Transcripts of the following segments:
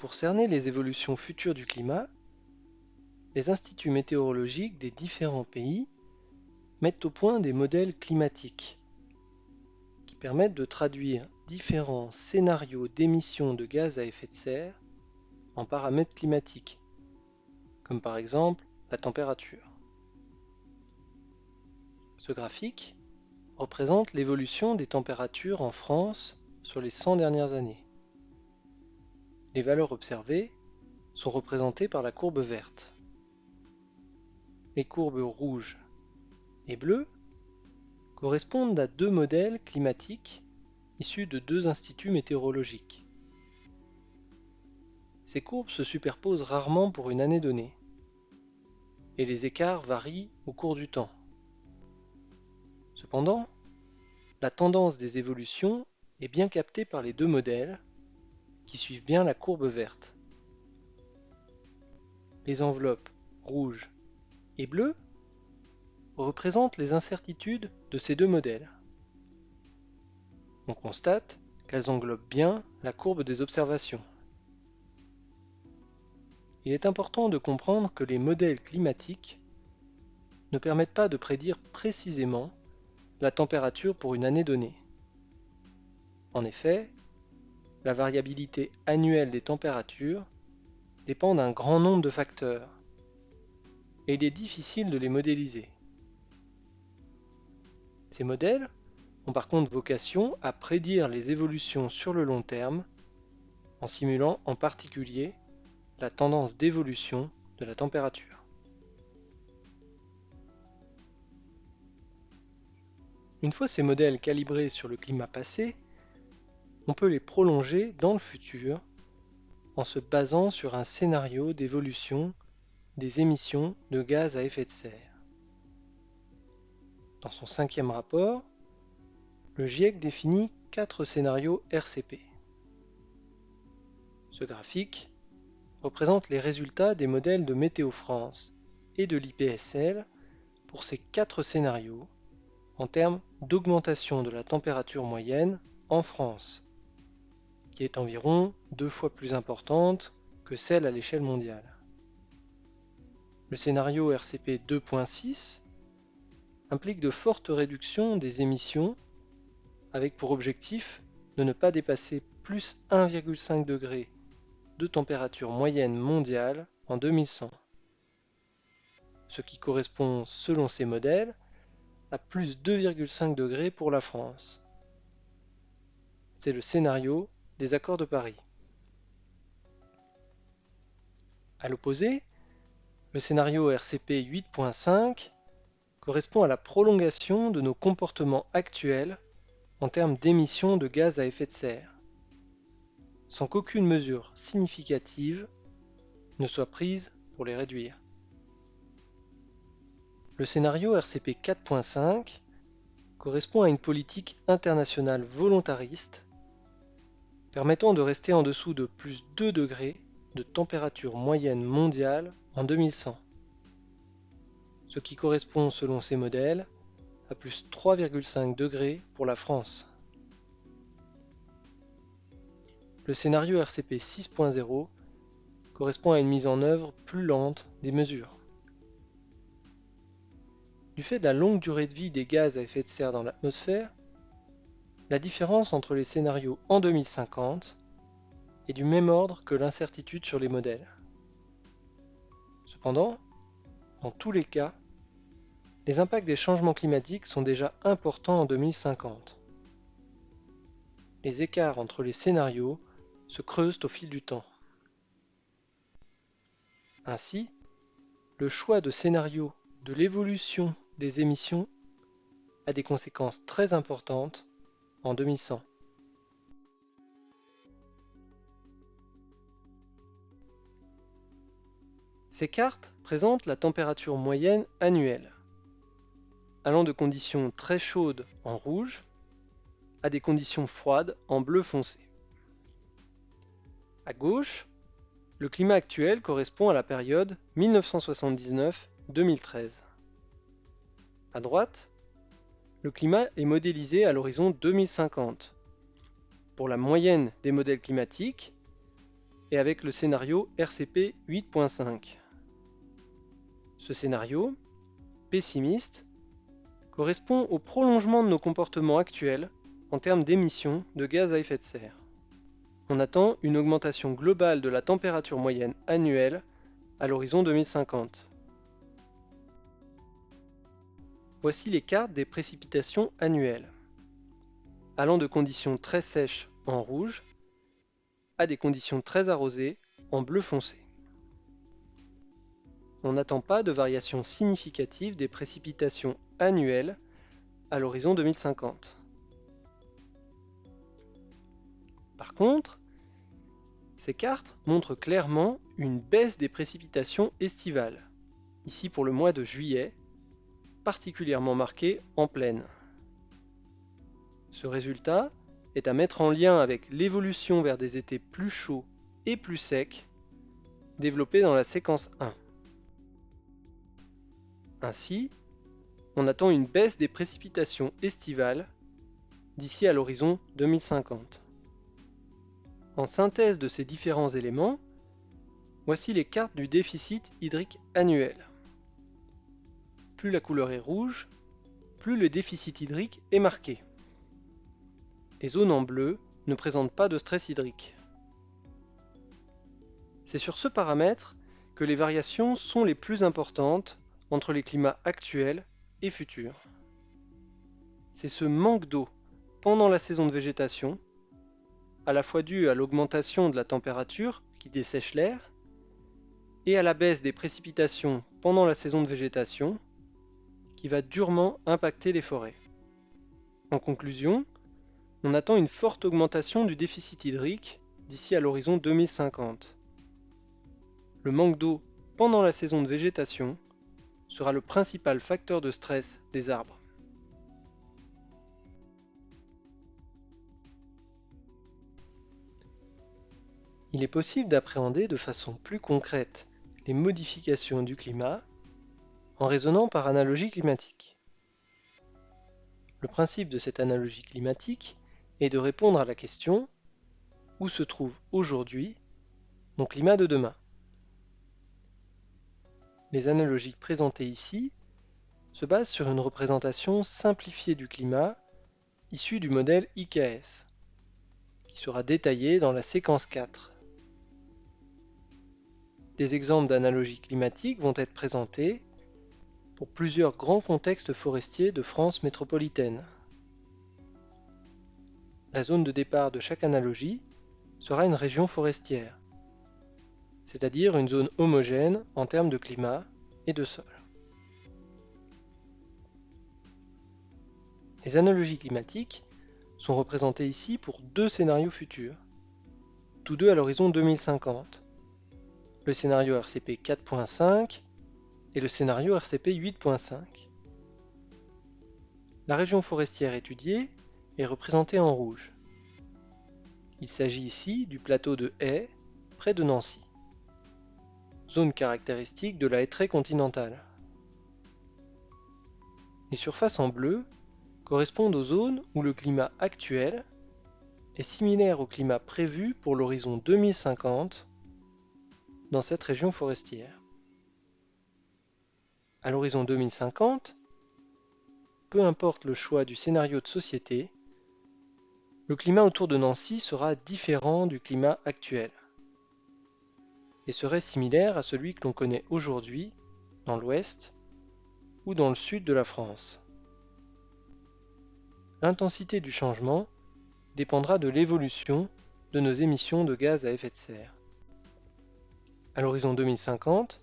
pour cerner les évolutions futures du climat, les instituts météorologiques des différents pays mettent au point des modèles climatiques qui permettent de traduire différents scénarios d'émissions de gaz à effet de serre en paramètres climatiques, comme par exemple la température. Ce graphique représente l'évolution des températures en France sur les 100 dernières années. Les valeurs observées sont représentées par la courbe verte. Les courbes rouges et bleues correspondent à deux modèles climatiques issus de deux instituts météorologiques. Ces courbes se superposent rarement pour une année donnée, et les écarts varient au cours du temps. Cependant, la tendance des évolutions est bien captée par les deux modèles, qui suivent bien la courbe verte. Les enveloppes rouges et bleues représentent les incertitudes de ces deux modèles. On constate qu'elles englobent bien la courbe des observations. Il est important de comprendre que les modèles climatiques ne permettent pas de prédire précisément la température pour une année donnée. En effet, la variabilité annuelle des températures dépend d'un grand nombre de facteurs, et il est difficile de les modéliser. Ces modèles ont par contre vocation à prédire les évolutions sur le long terme, en simulant en particulier la tendance d'évolution de la température. Une fois ces modèles calibrés sur le climat passé, on peut les prolonger dans le futur en se basant sur un scénario d'évolution des émissions de gaz à effet de serre. Dans son 5e rapport, le GIEC définit 4 scénarios RCP. Ce graphique représente les résultats des modèles de Météo France et de l'IPSL pour ces 4 scénarios en termes d'augmentation de la température moyenne en France, qui est environ 2 fois plus importante que celle à l'échelle mondiale. Le scénario RCP 2.6 implique de fortes réductions des émissions avec pour objectif de ne pas dépasser plus 1,5 degré de température moyenne mondiale en 2100, ce qui correspond, selon ces modèles, à plus 2,5 degrés pour la France. C'est le scénario des accords de Paris. À l'opposé, le scénario RCP 8.5 correspond à la prolongation de nos comportements actuels en termes d'émissions de gaz à effet de serre, sans qu'aucune mesure significative ne soit prise pour les réduire. Le scénario RCP 4.5 correspond à une politique internationale volontariste permettant de rester en dessous de plus 2 degrés de température moyenne mondiale en 2100, ce qui correspond selon ces modèles à plus 3,5 degrés pour la France. Le scénario RCP 6.0 correspond à une mise en œuvre plus lente des mesures. Du fait de la longue durée de vie des gaz à effet de serre dans l'atmosphère, la différence entre les scénarios en 2050 est du même ordre que l'incertitude sur les modèles. Cependant, dans tous les cas, les impacts des changements climatiques sont déjà importants en 2050. Les écarts entre les scénarios se creusent au fil du temps. Ainsi, le choix de scénario de l'évolution des émissions a des conséquences très importantes en 2100. Ces cartes présentent la température moyenne annuelle, allant de conditions très chaudes en rouge à des conditions froides en bleu foncé. À gauche, le climat actuel correspond à la période 1979-2013. À droite, le climat est modélisé à l'horizon 2050 pour la moyenne des modèles climatiques et avec le scénario RCP 8.5. Ce scénario, pessimiste, correspond au prolongement de nos comportements actuels en termes d'émissions de gaz à effet de serre. On attend une augmentation globale de la température moyenne annuelle à l'horizon 2050. Voici les cartes des précipitations annuelles, allant de conditions très sèches en rouge à des conditions très arrosées en bleu foncé. On n'attend pas de variation significative des précipitations annuelles à l'horizon 2050. Par contre, ces cartes montrent clairement une baisse des précipitations estivales, ici pour le mois de juillet, particulièrement marquée en plaine. Ce résultat est à mettre en lien avec l'évolution vers des étés plus chauds et plus secs développés dans la séquence 1. Ainsi, on attend une baisse des précipitations estivales d'ici à l'horizon 2050. En synthèse de ces différents éléments, voici les cartes du déficit hydrique annuel. Plus la couleur est rouge, plus le déficit hydrique est marqué. Les zones en bleu ne présentent pas de stress hydrique. C'est sur ce paramètre que les variations sont les plus importantes entre les climats actuels et futurs. C'est ce manque d'eau pendant la saison de végétation, à la fois dû à l'augmentation de la température qui dessèche l'air, et à la baisse des précipitations pendant la saison de végétation, qui va durement impacter les forêts. En conclusion, on attend une forte augmentation du déficit hydrique d'ici à l'horizon 2050. Le manque d'eau pendant la saison de végétation sera le principal facteur de stress des arbres. Il est possible d'appréhender de façon plus concrète les modifications du climat en raisonnant par analogie climatique. Le principe de cette analogie climatique est de répondre à la question « Où se trouve aujourd'hui mon climat de demain ?» Les analogies présentées ici se basent sur une représentation simplifiée du climat issue du modèle IKS, qui sera détaillé dans la séquence 4. Des exemples d'analogies climatiques vont être présentés pour plusieurs grands contextes forestiers de France métropolitaine. La zone de départ de chaque analogie sera une région forestière, c'est-à-dire une zone homogène en termes de climat et de sol. Les analogies climatiques sont représentées ici pour deux scénarios futurs, tous deux à l'horizon 2050, le scénario RCP 4.5 et le scénario RCP 8.5. La région forestière étudiée est représentée en rouge. Il s'agit ici du plateau de Hay, près de Nancy, zone caractéristique de la hêtraie continentale. Les surfaces en bleu correspondent aux zones où le climat actuel est similaire au climat prévu pour l'horizon 2050 dans cette région forestière. À l'horizon 2050, peu importe le choix du scénario de société, le climat autour de Nancy sera différent du climat actuel et serait similaire à celui que l'on connaît aujourd'hui dans l'ouest ou dans le sud de la France. L'intensité du changement dépendra de l'évolution de nos émissions de gaz à effet de serre. À l'horizon 2050,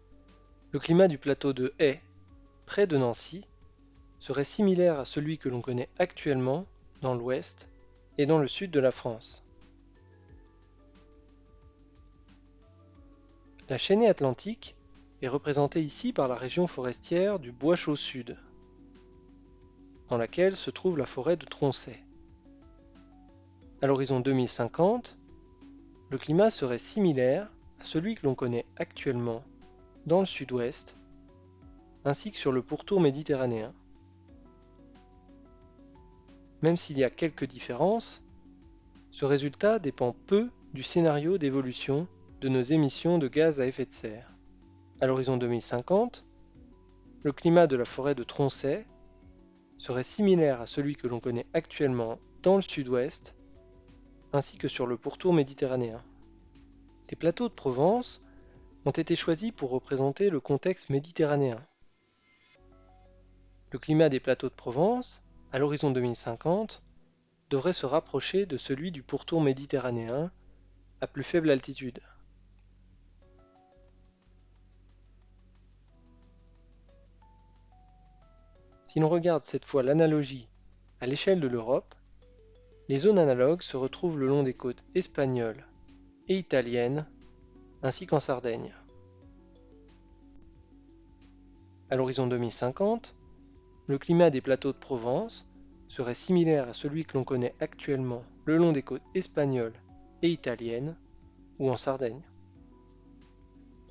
le climat du plateau de Hay, près de Nancy, serait similaire à celui que l'on connaît actuellement dans l'ouest et dans le sud de la France. La chaînée atlantique est représentée ici par la région forestière du Bois-Chaud Sud, dans laquelle se trouve la forêt de Tronchet. À l'horizon 2050, le climat serait similaire à celui que l'on connaît actuellement dans le sud-ouest, ainsi que sur le pourtour méditerranéen. Même s'il y a quelques différences, ce résultat dépend peu du scénario d'évolution de nos émissions de gaz à effet de serre. À l'horizon 2050, le climat de la forêt de Tronchet serait similaire à celui que l'on connaît actuellement dans le sud-ouest, ainsi que sur le pourtour méditerranéen. Les plateaux de Provence ont été choisis pour représenter le contexte méditerranéen. Le climat des plateaux de Provence, à l'horizon 2050, devrait se rapprocher de celui du pourtour méditerranéen à plus faible altitude. Si l'on regarde cette fois l'analogie à l'échelle de l'Europe, les zones analogues se retrouvent le long des côtes espagnoles et italiennes, ainsi qu'en Sardaigne. À l'horizon 2050, le climat des plateaux de Provence serait similaire à celui que l'on connaît actuellement le long des côtes espagnoles et italiennes ou en Sardaigne.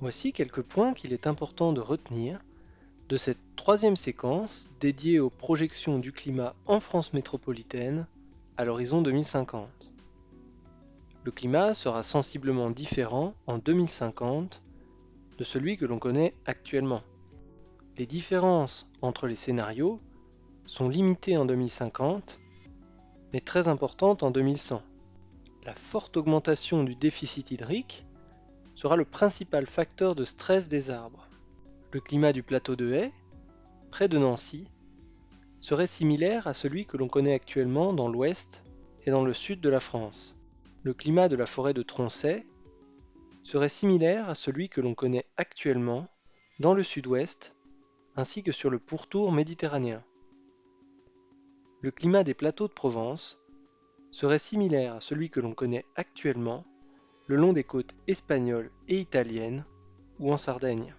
Voici quelques points qu'il est important de retenir de cette troisième séquence dédiée aux projections du climat en France métropolitaine à l'horizon 2050. Le climat sera sensiblement différent en 2050 de celui que l'on connaît actuellement. Les différences entre les scénarios sont limitées en 2050, mais très importantes en 2100. La forte augmentation du déficit hydrique sera le principal facteur de stress des arbres. Le climat du plateau de Haye, près de Nancy, serait similaire à celui que l'on connaît actuellement dans l'ouest et dans le sud de la France. Le climat de la forêt de Tronchet serait similaire à celui que l'on connaît actuellement dans le sud-ouest ainsi que sur le pourtour méditerranéen. Le climat des plateaux de Provence serait similaire à celui que l'on connaît actuellement le long des côtes espagnoles et italiennes ou en Sardaigne.